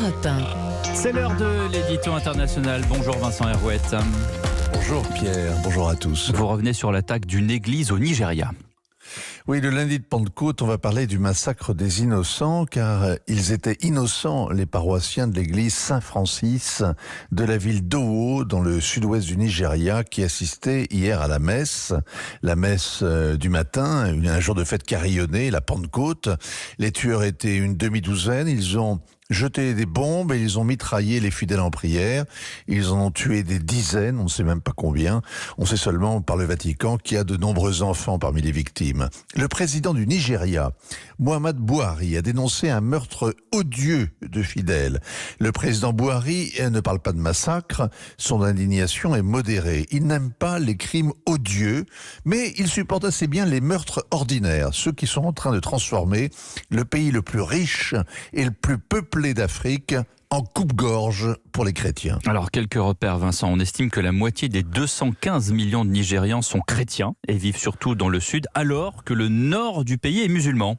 Europe 1. C'est l'heure de l'édito international. Bonjour Vincent Herouette. Bonjour Pierre, bonjour à tous. Vous revenez sur l'attaque d'une église au Nigeria. Oui, le lundi de Pentecôte, on va parler du massacre des innocents, car ils étaient innocents, les paroissiens de l'église Saint-Francis de la ville d'Owo, dans le sud-ouest du Nigeria, qui assistaient hier à la messe du matin, un jour de fête carillonnée, la Pentecôte. Les tueurs étaient une demi-douzaine, ils ont jeté des bombes et ils ont mitraillé les fidèles en prière. Ils en ont tué des dizaines, on ne sait même pas combien. On sait seulement par le Vatican qu'il y a de nombreux enfants parmi les victimes. Le président du Nigeria, Muhammadu Buhari, a dénoncé un meurtre odieux de fidèles. Le président Buhari ne parle pas de massacre, son indignation est modérée. Il n'aime pas les crimes odieux, mais il supporte assez bien les meurtres ordinaires, ceux qui sont en train de transformer le pays le plus riche et le plus peuplé d'Afrique en coupe-gorge pour les chrétiens. Alors, quelques repères, Vincent. On estime que la moitié des 215 millions de Nigérians sont chrétiens et vivent surtout dans le sud, alors que le nord du pays est musulman.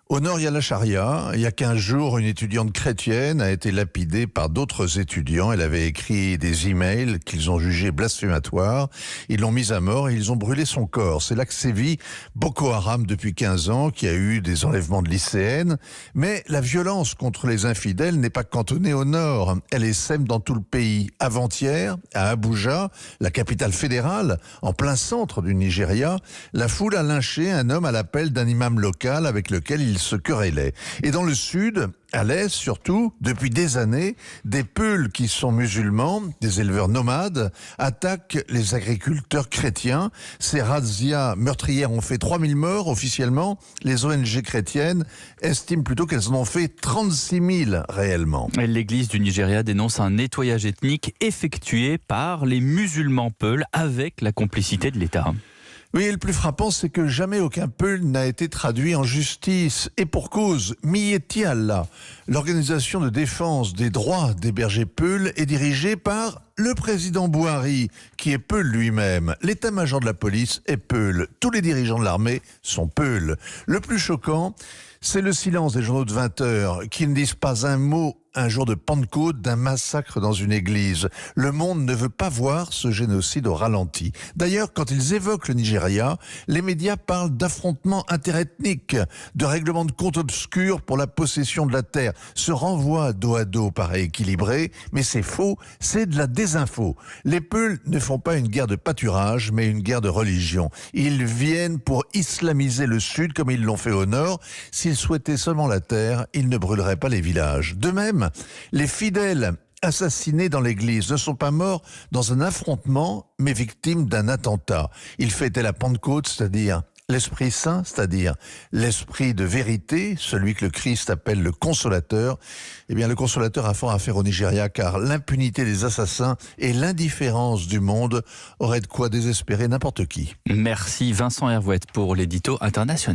Au nord, il y a la charia. Il y a 15 jours, une étudiante chrétienne a été lapidée par d'autres étudiants. Elle avait écrit des emails qu'ils ont jugés blasphématoires. Ils l'ont mise à mort et ils ont brûlé son corps. C'est là que sévit Boko Haram depuis 15 ans, qui a eu des enlèvements de lycéennes. Mais la violence contre les infidèles n'est pas cantonnée au nord. Elle essaime dans tout le pays. Avant-hier, à Abuja, la capitale fédérale, en plein centre du Nigeria, la foule a lynché un homme à l'appel d'un imam local avec lequel il se querellait. Et dans le sud, à l'est surtout, depuis des années, des Peuls qui sont musulmans, des éleveurs nomades, attaquent les agriculteurs chrétiens. Ces razzias meurtrières ont fait 3000 morts officiellement. Les ONG chrétiennes estiment plutôt qu'elles en ont fait 36 000 réellement. L'église du Nigeria dénonce un nettoyage ethnique effectué par les musulmans Peuls avec la complicité de l'État. Oui, et le plus frappant, c'est que jamais aucun Peul n'a été traduit en justice. Et pour cause, Miyetti Allah, l'organisation de défense des droits des bergers Peuls, est dirigée par le président Buhari, qui est Peul lui-même. L'état-major de la police est Peul. Tous les dirigeants de l'armée sont Peul. Le plus choquant, c'est le silence des journaux de 20 heures, qui ne disent pas un mot un jour de Pentecôte d'un massacre dans une église. Le monde ne veut pas voir ce génocide au ralenti. D'ailleurs, quand ils évoquent le Nigeria, les médias parlent d'affrontements interethniques, de règlements de comptes obscurs pour la possession de la terre. Ce renvoi dos à dos paraît équilibré, mais c'est faux, c'est de la désinfo. Les Peuls ne font pas une guerre de pâturage, mais une guerre de religion. Ils viennent pour islamiser le sud comme ils l'ont fait au nord. S'ils souhaitaient seulement la terre, ils ne brûleraient pas les villages. De même, les fidèles assassinés dans l'église ne sont pas morts dans un affrontement, mais victimes d'un attentat. Ils fêtaient la Pentecôte, c'est-à-dire l'Esprit Saint, c'est-à-dire l'Esprit de vérité, celui que le Christ appelle le Consolateur. Eh bien, le Consolateur a fort à faire au Nigeria, car l'impunité des assassins et l'indifférence du monde auraient de quoi désespérer n'importe qui. Merci Vincent Herouette pour l'édito international.